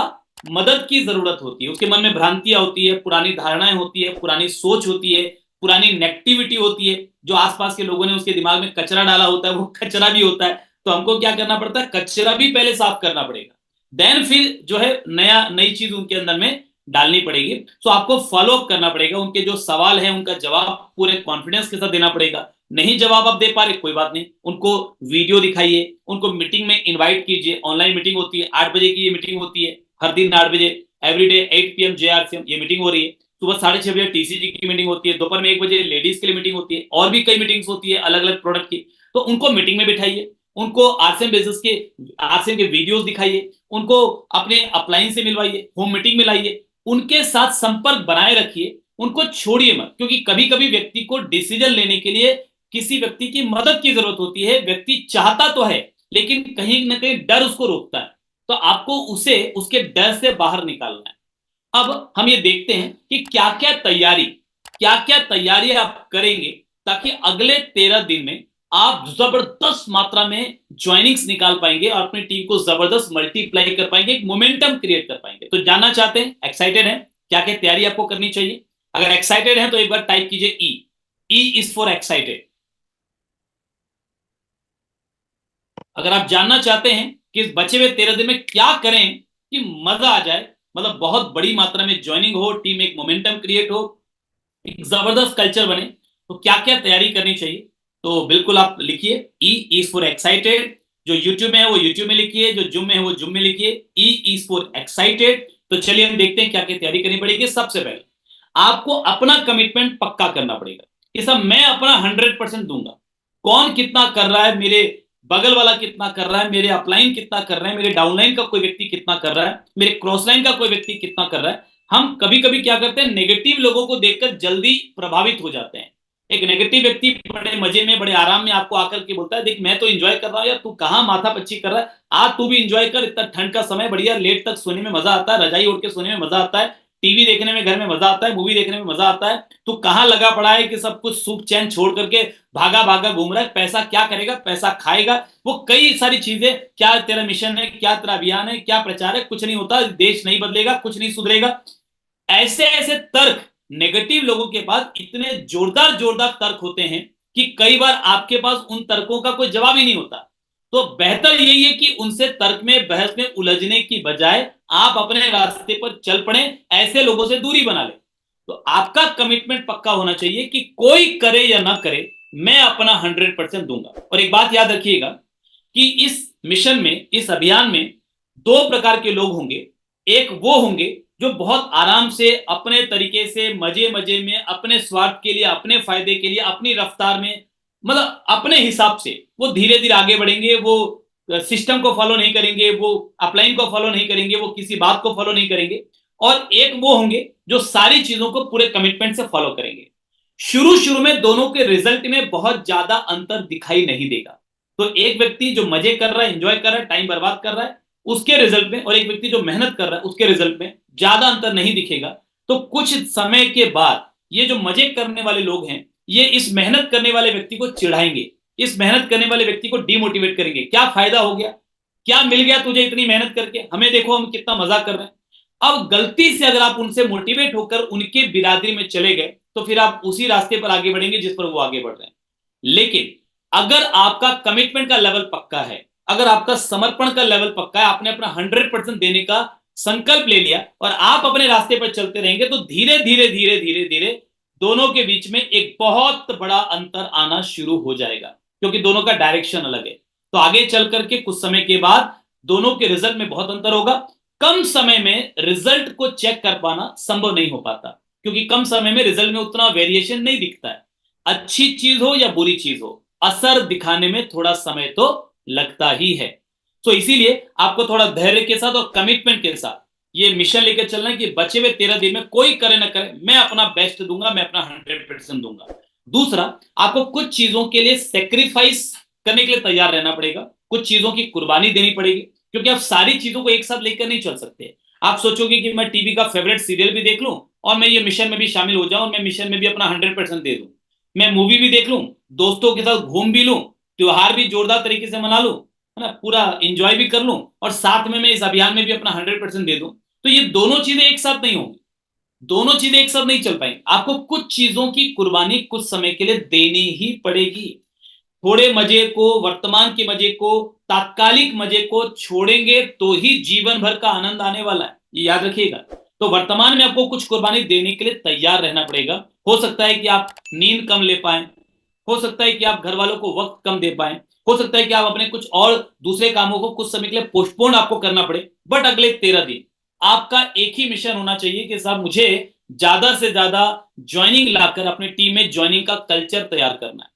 मदद की जरूरत होती है, उसके मन में भ्रांतियां होती है, पुरानी धारणाएं होती है, पुरानी सोच होती है, पुरानी नेगेटिविटी होती है, जो आसपास के लोगों ने उसके दिमाग में कचरा डाला होता है, वो कचरा भी होता है। तो हमको क्या करना पड़ता है, कचरा भी पहले साफ करना पड़ेगा, देन फिर जो है नई चीज उनके अंदर में डालनी पड़ेगी। तो आपको फॉलो अप करना पड़ेगा, उनके जो सवाल है उनका जवाब पूरे कॉन्फिडेंस के साथ देना पड़ेगा। नहीं जवाब आप दे पा रहे, कोई बात नहीं, उनको वीडियो दिखाइए, उनको मीटिंग में इनवाइट कीजिए। ऑनलाइन मीटिंग होती है, 8 बजे की ये मीटिंग होती है, हर दिन 8 बजे, एवरीडे 8 PM JRCM ये मीटिंग हो रही है। सुबह 6:30 बजे TCG की मीटिंग होती है, दोपहर में 1 बजे लेडीज के लिए मीटिंग होती है, और भी कई मीटिंग्स होती है अलग अलग प्रोडक्ट की। तो उनको मीटिंग में बिठाइए, उनको आरसीएम बिजनेस के, आरसीएम के वीडियोस दिखाइए, उनको अपने अपलाइन से मिलवाइए, होम मीटिंग में लाइए, उनके साथ संपर्क बनाए रखिए, उनको छोड़िए मत। क्योंकि कभी कभी व्यक्ति को डिसीजन लेने के लिए किसी व्यक्ति की मदद की जरूरत होती है। व्यक्ति चाहता तो है, लेकिन कहीं ना कहीं डर उसको रोकता है, तो आपको उसे उसके डर से बाहर निकालना है। अब हम ये देखते हैं कि क्या क्या तैयारी आप करेंगे, ताकि अगले 13 दिन में आप जबरदस्त मात्रा में ज्वाइनिंग्स निकाल पाएंगे और अपनी टीम को जबरदस्त मल्टीप्लाई कर पाएंगे, एक मोमेंटम क्रिएट कर पाएंगे। तो जानना चाहते हैं, एक्साइटेड हैं, क्या क्या तैयारी आपको करनी चाहिए? अगर एक्साइटेड हैं तो एक बार टाइप कीजिए ई इज फॉर एक्साइटेड। अगर आप जानना चाहते हैं कि इस बचे हुए 13 दिन में क्या करें कि मजा आ जाए, मतलब बहुत बड़ी मात्रा में ज्वाइनिंग हो, टीम एक मोमेंटम क्रिएट हो, एक जबरदस्त कल्चर बने, तो क्या क्या तैयारी करनी चाहिए? तो बिल्कुल आप लिखिए ई इज फॉर एक्साइटेड। जो यूट्यूब में है वो यूट्यूब में लिखिए, जो जूम में है वो जूम में लिखिए, ई इज फॉर एक्साइटेड। तो चलिए हम देखते हैं क्या क्या तैयारी करनी पड़ेगी। सबसे पहले आपको अपना कमिटमेंट पक्का करना पड़ेगा कि सब मैं अपना 100% दूंगा। कौन कितना कर रहा है, मेरे बगल वाला कितना कर रहा है, मेरे अपलाइन कितना कर रहे हैं, मेरे डाउनलाइन का कोई व्यक्ति कितना कर रहा है, मेरे क्रॉसलाइन का कोई व्यक्ति कितना कर रहा है। हम कभी कभी क्या करते हैं, नेगेटिव लोगों को देखकर जल्दी प्रभावित हो जाते हैं। एक नेगेटिव व्यक्ति बड़े मजे में, बड़े आराम में आपको आकर के बोलता है, देख मैं तो एंजॉय कर रहा हूं यार, तू कहां माथा पच्ची कर रहा है, आज तू भी एंजॉय कर, इतना ठंड का समय बढ़िया, लेट तक सोने में मजा आता है, रजाई ओढ़ के सोने में मजा आता है, टीवी देखने में घर में मजा आता है, मूवी देखने में मजा आता है। तू कहां लगा पड़ा है कि सब कुछ सुख चैन छोड़ करके भागा भागा घूम रहा है? पैसा क्या करेगा, पैसा खाएगा, वो कई सारी चीजें। क्या तेरा मिशन है, क्या तेरा अभियान है, क्या प्रचार है? कुछ नहीं होता, देश नहीं बदलेगा, कुछ नहीं सुधरेगा। ऐसे ऐसे तर्क नेगेटिव लोगों के पास इतने जोरदार जोरदार तर्क होते हैं कि कई बार आपके पास उन तर्कों का कोई जवाब ही नहीं होता। तो बेहतर यही है कि उनसे तर्क में, बहस में उलझने की बजाय आप अपने रास्ते पर चल पड़े, ऐसे लोगों से दूरी बना ले। तो आपका कमिटमेंट पक्का होना चाहिए कि कोई करे या ना करे, मैं अपना 100% दूंगा। और एक बात याद रखिएगा कि इस मिशन में, इस अभियान में 2 प्रकार के लोग होंगे। एक वो होंगे जो बहुत आराम से, अपने तरीके से, मजे मजे में, अपने स्वार्थ के लिए, अपने फायदे के लिए, अपनी रफ्तार में, मतलब अपने हिसाब से वो धीरे धीरे आगे बढ़ेंगे। वो सिस्टम को फॉलो नहीं करेंगे, वो अपलाइन को फॉलो नहीं करेंगे, वो किसी बात को फॉलो नहीं करेंगे। और एक वो होंगे जो सारी चीजों को पूरे कमिटमेंट से फॉलो करेंगे। शुरू शुरू में दोनों के रिजल्ट में बहुत ज्यादा अंतर दिखाई नहीं देगा। तो एक व्यक्ति जो मजे कर रहा है, एंजॉय कर रहा है, टाइम बर्बाद कर रहा है, उसके रिजल्ट में, और एक व्यक्ति जो मेहनत कर रहा है उसके रिजल्ट में ज्यादा अंतर नहीं दिखेगा। तो कुछ समय के बाद ये जो मजे करने वाले लोग हैं, ये इस मेहनत करने वाले व्यक्ति को चिढ़ाएंगे, इस मेहनत करने वाले व्यक्ति को डिमोटिवेट करेंगे। क्या फायदा हो गया, क्या मिल गया तुझे इतनी मेहनत करके, हमें देखो हम कितना मजा कर रहे हैं। अब गलती से अगर आप उनसे मोटिवेट होकर उनके बिरादरी में चले गए, तो फिर आप उसी रास्ते पर आगे बढ़ेंगे जिस पर वो आगे बढ़ रहे हैं। लेकिन अगर आपका कमिटमेंट का लेवल पक्का है, अगर आपका समर्पण का लेवल पक्का है, आपने अपना 100% देने का संकल्प ले लिया और आप अपने रास्ते पर चलते रहेंगे तो धीरे धीरे धीरे धीरे धीरे दोनों के बीच में एक बहुत बड़ा अंतर आना शुरू हो जाएगा, क्योंकि दोनों का डायरेक्शन अलग है। तो आगे चल करके कुछ समय के बाद दोनों के रिजल्ट में बहुत अंतर होगा। कम समय में रिजल्ट को चेक कर पाना संभव नहीं हो पाता, क्योंकि कम समय में रिजल्ट में उतना वेरिएशन नहीं दिखता है। अच्छी चीज हो या बुरी चीज हो, असर दिखाने में थोड़ा समय तो लगता ही है। तो इसीलिए आपको थोड़ा धैर्य के साथ और कमिटमेंट के साथ ये मिशन लेकर चलना है कि बचे हुए 13 दिन में कोई करे ना करे, मैं अपना बेस्ट दूंगा, मैं अपना 100% दूंगा। दूसरा, आपको कुछ चीजों के लिए सेक्रीफाइस करने के लिए तैयार रहना पड़ेगा, कुछ चीजों की कुर्बानी देनी पड़ेगी, क्योंकि आप सारी चीजों को एक साथ लेकर नहीं चल सकते। आप सोचोगे कि मैं टीवी का फेवरेट सीरियल भी देख लूं और मैं ये मिशन में भी शामिल हो जाऊं, मैं मिशन में भी अपना 100% दे दूं, मैं मूवी भी देख लूं, दोस्तों के साथ घूम भी लूं, त्योहार भी जोरदार तरीके से मना लूं, है ना, पूरा इंजॉय भी कर लूं और साथ में मैं इस अभियान में भी अपना 100% दे दूं, तो ये दोनों चीजें एक साथ नहीं होंगी, दोनों चीजें एक साथ नहीं चल पाएंगी। आपको कुछ चीजों की कुर्बानी कुछ समय के लिए देनी ही पड़ेगी। थोड़े मजे को, वर्तमान के मजे को, तात्कालिक मजे को छोड़ेंगे तो ही जीवन भर का आनंद आने वाला है, ये याद रखिएगा। तो वर्तमान में आपको कुछ कुर्बानी देने के लिए तैयार रहना पड़ेगा। हो सकता है कि आप नींद कम ले पाए, हो सकता है कि आप घर वालों को वक्त कम दे पाए, हो सकता है कि आप अपने कुछ और दूसरे कामों को कुछ समय के लिए पोस्टपोन आपको करना पड़े, बट अगले 13 दिन आपका एक ही मिशन होना चाहिए कि साहब मुझे ज्यादा से ज्यादा ज्वाइनिंग लाकर अपनी टीम में ज्वाइनिंग का कल्चर तैयार करना है।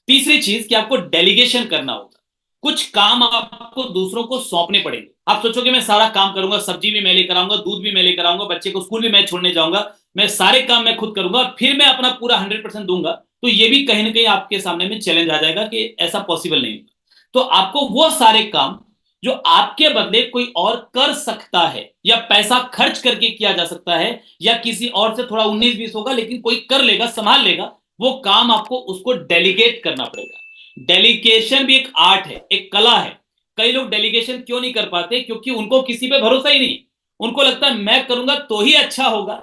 तीसरी चीज कि आपको डेलीगेशन करना होगा, कुछ काम आपको दूसरों को सौंपने पड़ेंगे। आप सोचोगे मैं सारा काम करूंगा, सब्जी भी मैं लेकर आऊंगा, दूध भी मैं लेकर आऊंगा, बच्चे को स्कूल भी मैं छोड़ने जाऊंगा, मैं सारे काम मैं खुद करूंगा और फिर मैं अपना पूरा 100% दूंगा, तो ये भी कहीं ना कहीं आपके सामने में चैलेंज आ जाएगा कि ऐसा पॉसिबल नहीं होगा। तो आपको वो सारे काम जो आपके बदले कोई और कर सकता है या पैसा खर्च करके किया जा सकता है या किसी और से थोड़ा 19-20 होगा लेकिन कोई कर लेगा, संभाल लेगा, वो काम आपको उसको डेलीगेट करना पड़ेगा। डेलीगेशन भी एक आर्ट है, एक कला है। कई लोग डेलीगेशन क्यों नहीं कर पाते? क्योंकि उनको किसी पे भरोसा ही नहीं। उनको लगता है मैं करूंगा तो ही अच्छा होगा,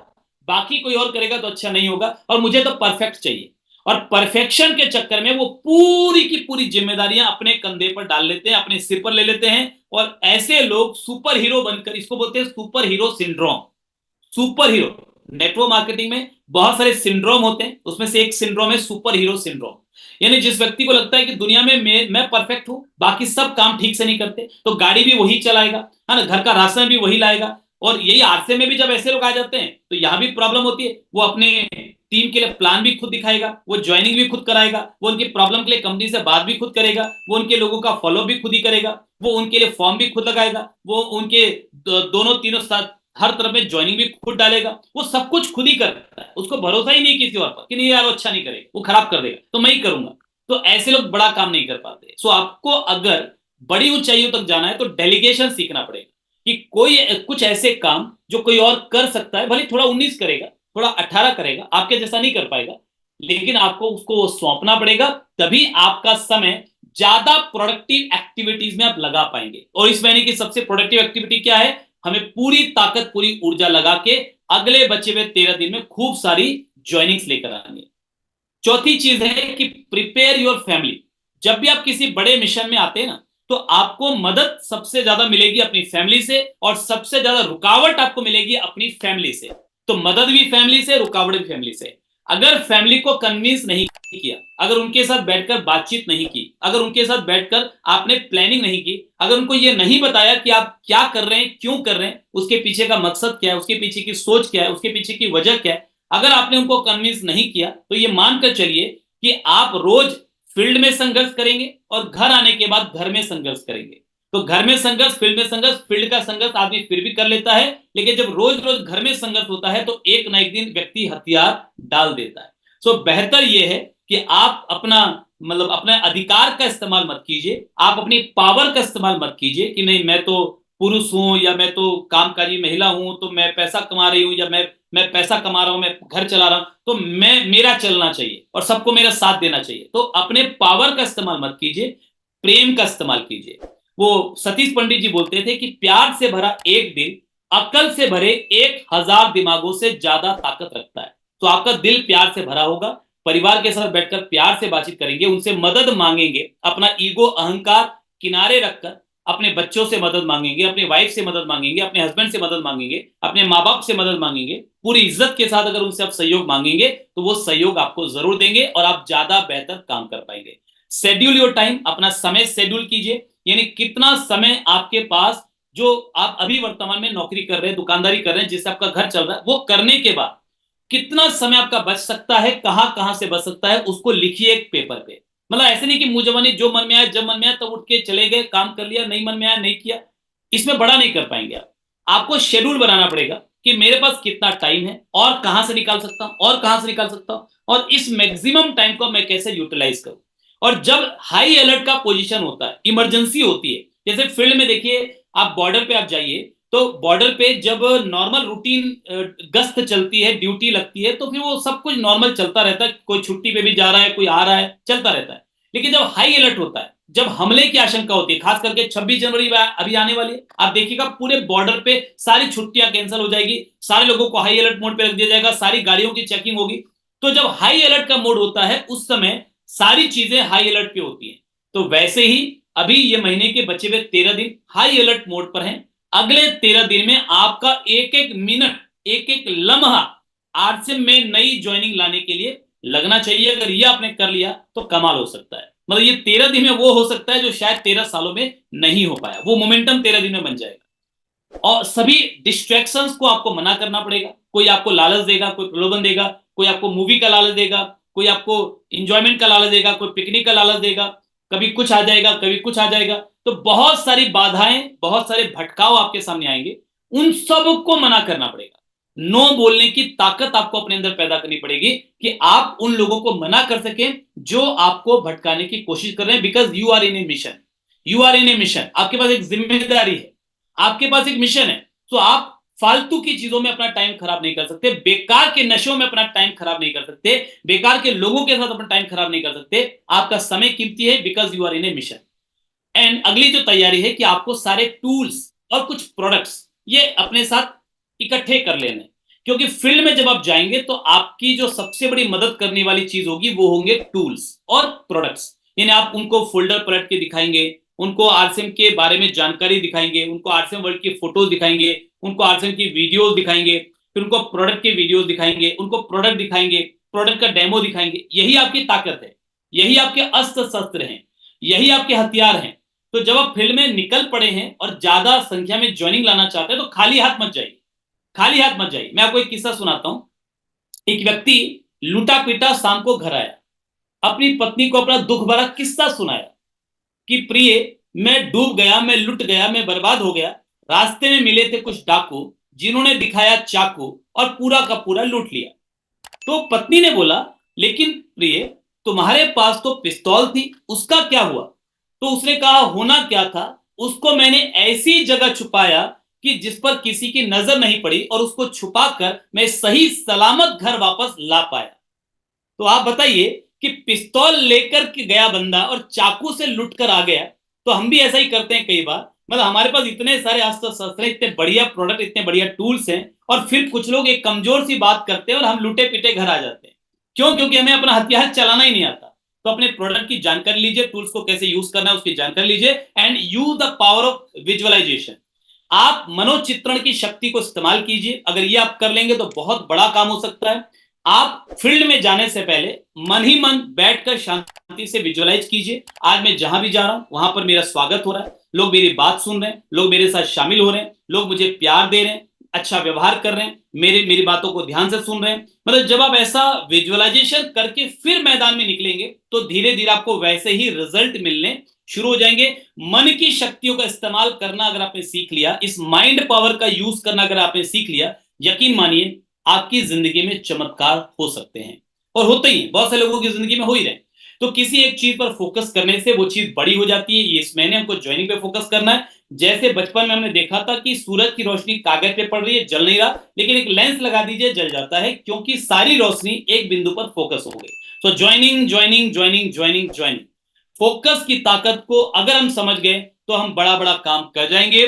बाकी कोई और करेगा तो अच्छा नहीं होगा, और मुझे तो परफेक्ट चाहिए। और परफेक्शन के चक्कर में वो पूरी की पूरी जिम्मेदारियां अपने कंधे पर डाल लेते हैं, अपने सिर पर ले लेते हैं, और ऐसे लोग सुपर हीरो बनकर, इसको बोलते हैं super hero syndrome. Super hero, network marketing में बहुत सारे सिंड्रोम होते हैं, उसमें से एक सिंड्रोम है सुपर हीरो सिंड्रोम। यानी जिस व्यक्ति को लगता है कि दुनिया में मैं परफेक्ट हूं, बाकी सब काम ठीक से नहीं करते, तो गाड़ी भी वही चलाएगा, है ना, घर का राशन भी वही लाएगा। और यही आरसे में भी जब ऐसे लोग आ जाते हैं तो यहां भी प्रॉब्लम होती है। वो अपने टीम के लिए प्लान भी खुद दिखाएगा, वो ज्वाइनिंग भी खुद कराएगा, वो उनकी प्रॉब्लम के लिए कंपनी से बात भी खुद करेगा, वो उनके लोगों का फॉलो भी खुद ही करेगा, वो उनके लिए फॉर्म भी खुद लगाएगा, वो उनके दोनों तीनों साथ हर तरफ में ज्वाइनिंग भी खुद डालेगा, वो सब कुछ खुद ही करता है। उसको भरोसा ही नहीं किसी और पर कि नहीं यार वो अच्छा नहीं करेगा, वो खराब कर देगा, तो मैं ही करूंगा। तो ऐसे लोग बड़ा काम नहीं कर पाते। सो आपको अगर बड़ी ऊंचाइयों तक जाना है तो डेलीगेशन सीखना पड़ेगा कि कोई कुछ ऐसे काम जो कोई और कर सकता है, भले थोड़ा 19 करेगा, थोड़ा 18 करेगा, आपके जैसा नहीं कर पाएगा, लेकिन आपको उसको सौंपना पड़ेगा, तभी आपका समय ज्यादा प्रोडक्टिव एक्टिविटीज में आप लगा पाएंगे। और इस महीने की सबसे प्रोडक्टिव एक्टिविटी क्या है? हमें पूरी ताकत, पूरी ऊर्जा लगा के अगले बचे हुए 13 दिन में खूब सारी ज्वाइनिंग्स लेकर आएंगे। चौथी चीज है कि प्रिपेयर योर फैमिली। जब भी आप किसी बड़े मिशन में आते हैं ना, तो आपको मदद सबसे ज्यादा मिलेगी अपनी फैमिली से, और सबसे ज्यादा रुकावट आपको मिलेगी अपनी फैमिली से। तो मदद भी फैमिली से, रुकावट भी फैमिली से। अगर फैमिली को कन्विंस नहीं किया, अगर उनके साथ बैठकर बातचीत नहीं की, अगर उनके साथ बैठकर आपने प्लानिंग नहीं की, अगर उनको ये नहीं बताया कि आप क्या कर रहे हैं, क्यों कर रहे हैं, उसके पीछे का मकसद क्या है, उसके पीछे की सोच क्या है, उसके पीछे की वजह क्या है, अगर आपने उनको कन्विंस नहीं किया, तो ये मानकर चलिए कि आप रोज फील्ड में संघर्ष करेंगे और घर आने के बाद घर में संघर्ष करेंगे। तो घर में संघर्ष, फील्ड में संघर्ष, फील्ड का संघर्ष आदमी फिर भी कर लेता है, लेकिन जब रोज रोज घर में संघर्ष होता है तो एक ना एक दिन व्यक्ति हथियार डाल देता है। सो बेहतर यह है कि आप अपना अपने अधिकार का इस्तेमाल मत कीजिए, आप अपनी पावर का इस्तेमाल मत कीजिए कि नहीं मैं तो पुरुष हूं, या मैं तो कामकाजी महिला हूं, तो मैं पैसा कमा रही हूं, या मैं पैसा कमा रहा हूं, मैं घर चला रहा हूं, तो मेरा चलना चाहिए और सबको मेरा साथ देना चाहिए। तो अपने पावर का इस्तेमाल मत कीजिए, प्रेम का इस्तेमाल कीजिए। वो सतीश पंडित जी बोलते थे कि प्यार से भरा एक दिल अकल से भरे 1000 दिमागों से ज्यादा ताकत रखता है। तो आपका दिल प्यार से भरा होगा, परिवार के साथ बैठकर प्यार से बातचीत करेंगे, उनसे मदद मांगेंगे, अपना ईगो, अहंकार किनारे रखकर अपने बच्चों से मदद मांगेंगे, अपने वाइफ से मदद मांगेंगे, अपने हस्बैंड से मदद मांगेंगे, अपने माँ बाप से मदद मांगेंगे, पूरी इज्जत के साथ अगर उनसे आप सहयोग मांगेंगे तो वो सहयोग आपको जरूर देंगे और आप ज्यादा बेहतर काम कर पाएंगे। शेड्यूल योर टाइम, अपना समय शेड्यूल कीजिए, यानी कितना समय आपके पास, जो आप अभी वर्तमान में नौकरी कर रहे हैं, दुकानदारी कर रहे हैं, जिससे आपका घर चल रहा है, वो करने के बाद कितना समय आपका बच सकता है, कहां कहां से बच सकता है, उसको लिखिए एक पेपर पे। मतलब ऐसे नहीं कि मुंह जबानी जो मन में आया जब मन में आया तब उठ के चले गए, काम कर लिया, नहीं मन में आया नहीं किया, इसमें बड़ा नहीं कर पाएंगे आप। आपको शेड्यूल बनाना पड़ेगा कि मेरे पास कितना टाइम है और कहां से निकाल सकता हूं और कहां से निकाल सकता हूं, और इस मैक्सिमम टाइम को मैं कैसे यूटिलाइज करूं। और जब हाई अलर्ट का पोजीशन होता है, इमरजेंसी होती है, जैसे फील्ड में देखिए, आप बॉर्डर पे आप जाइए तो बॉर्डर पे जब नॉर्मल रूटीन गश्त चलती है, ड्यूटी लगती है, तो फिर वो सब कुछ नॉर्मल चलता रहता है, कोई छुट्टी पे भी जा रहा है, कोई आ रहा है, चलता रहता है। लेकिन जब हाई अलर्ट होता है, जब हमले की आशंका होती है, खास करके 26 जनवरी अभी आने वाली है, आप देखिएगा पूरे बॉर्डर पे सारी छुट्टियां कैंसिल हो जाएगी, सारे लोगों को हाई अलर्ट मोड पे रख दिया जाएगा, सारी गाड़ियों की चेकिंग होगी। तो जब हाई अलर्ट का मोड होता है उस समय सारी चीजें हाई अलर्ट पे होती हैं। तो वैसे ही अभी ये महीने के बचे हुए 13 दिन हाई अलर्ट मोड पर हैं। अगले 13 दिन में आपका एक एक मिनट, एक एक लम्हा आरसीएम में नई ज्वाइनिंग लाने के लिए लगना चाहिए। अगर ये आपने कर लिया तो कमाल हो सकता है। मतलब ये 13 दिन में वो हो सकता है जो शायद 13 सालों में नहीं हो पाया, वो मोमेंटम 13 दिन में बन जाएगा। और सभी डिस्ट्रैक्शंस को आपको मना करना पड़ेगा। कोई आपको लालच देगा, कोई प्रलोभन देगा, कोई आपको मूवी का लालच देगा, कोई आपको इंजॉयमेंट का लालच देगा, कोई पिकनिक का लालच देगा, कभी कुछ आ जाएगा, कभी कुछ आ जाएगा। तो बहुत सारी बाधाएं, बहुत सारे भटकाव आपके सामने आएंगे, उन सब को मना करना पड़ेगा। नो बोलने की ताकत आपको अपने अंदर पैदा करनी पड़ेगी कि आप उन लोगों को मना कर सकें जो आपको भटकाने की कोशिश कर रहे हैं। Because you are in a mission, you are in a mission, आपके पास एक जिम्मेदारी है, आपके पास एक मिशन है। तो आप फालतू की चीजों में अपना टाइम खराब नहीं कर सकते, बेकार के नशों में अपना टाइम खराब नहीं कर सकते, बेकार के लोगों के साथ अपना टाइम खराब नहीं कर सकते। आपका समय कीमती है, because you are in a mission. And अगली जो तैयारी है कि आपको सारे टूल्स और कुछ प्रोडक्ट्स ये अपने साथ इकट्ठे कर लेने, क्योंकि फील्ड में जब आप जाएंगे तो आपकी जो सबसे बड़ी मदद करने वाली चीज होगी वो होंगे टूल्स और प्रोडक्ट्स। यानी आप उनको फोल्डर पलट के दिखाएंगे, उनको आरसीएम के बारे में जानकारी दिखाएंगे, उनको आरसीएम वर्ल्ड की फोटोज दिखाएंगे, उनको आरसीएम की वीडियोस दिखाएंगे, फिर उनको प्रोडक्ट के वीडियोस दिखाएंगे, उनको प्रोडक्ट दिखाएंगे, प्रोडक्ट का डेमो दिखाएंगे। यही आपकी ताकत है, यही आपके अस्त्र शस्त्र हैं, यही आपके हथियार हैं। तो जब आप फील्ड में निकल पड़े हैं और ज्यादा संख्या में ज्वाइनिंग लाना चाहते हैं तो खाली हाथ मत जाइए, खाली हाथ मत जाइए। मैं आपको एक किस्सा सुनाता हूं। एक व्यक्ति लूटा पीटा शाम को घर आया, अपनी पत्नी को अपना दुख भरा किस्सा सुनाया कि प्रिय, मैं डूब गया, मैं लुट गया, मैं बर्बाद हो गया। रास्ते में मिले थे कुछ डाकू जिन्होंने दिखाया चाकू और पूरा का पूरा लूट लिया। तो पत्नी ने बोला, लेकिन प्रिय तुम्हारे पास तो पिस्तौल थी, उसका क्या हुआ? तो उसने कहा, होना क्या था, उसको मैंने ऐसी जगह छुपाया कि जिस पर किसी की नजर नहीं पड़ी, और उसको छुपाकर मैं सही सलामत घर वापस ला पाया। तो आप बताइए कि पिस्तौल लेकर के गया बंदा और चाकू से लुट कर आ गया। तो हम भी ऐसा ही करते हैं कई बार। मतलब हमारे पास इतने सारे अस्त्र शस्त्र, इतने बढ़िया प्रोडक्ट, इतने बढ़िया टूल्स हैं, और फिर कुछ लोग एक कमजोर सी बात करते हैं और हम लुटे पिटे घर आ जाते हैं। क्यों? क्योंकि हमें अपना हथियार चलाना ही नहीं आता। तो अपने प्रोडक्ट की जानकारी लीजिए, टूल्स को कैसे यूज करना है उसकी जानकारी लीजिए, and use the power of visualisation. आप मनोचित्रण की शक्ति को इस्तेमाल कीजिए। अगर ये आप कर लेंगे तो बहुत बड़ा काम हो सकता है। आप फील्ड में जाने से पहले मन ही मन बैठकर शांति से विजुअलाइज कीजिए, आज मैं जहां भी जा रहा हूं वहां पर मेरा स्वागत हो रहा है, लोग मेरी बात सुन रहे हैं, लोग मेरे साथ शामिल हो रहे हैं, लोग मुझे प्यार दे रहे हैं, अच्छा व्यवहार कर रहे हैं, मेरी बातों को ध्यान से सुन रहे हैं। मतलब जब आप ऐसा विजुअलाइजेशन करके फिर मैदान में निकलेंगे तो धीरे धीरे आपको वैसे ही रिजल्ट मिलने शुरू हो जाएंगे। मन की शक्तियों का इस्तेमाल करना अगर आपने सीख लिया, इस माइंड पावर का यूज करना अगर आपने सीख लिया, यकीन मानिए आपकी जिंदगी में चमत्कार हो सकते हैं, और होते ही बहुत से लोगों की जिंदगी में हो ही रहे। तो किसी एक चीज पर फोकस करने से वो चीज बड़ी हो जाती है। ये इस महीने हमको ज्वाइनिंग पे फोकस करना है। जैसे बचपन में हमने देखा था कि सूरज की रोशनी कागज पे पड़ रही है, जल नहीं रहा, लेकिन एक लेंस लगा दीजिए, जल जाता है, क्योंकि सारी रोशनी एक बिंदु पर फोकस हो गई। तो joining joining joining joining joining, focus की ताकत को अगर हम समझ गए तो हम बड़ा बड़ा काम कर जाएंगे।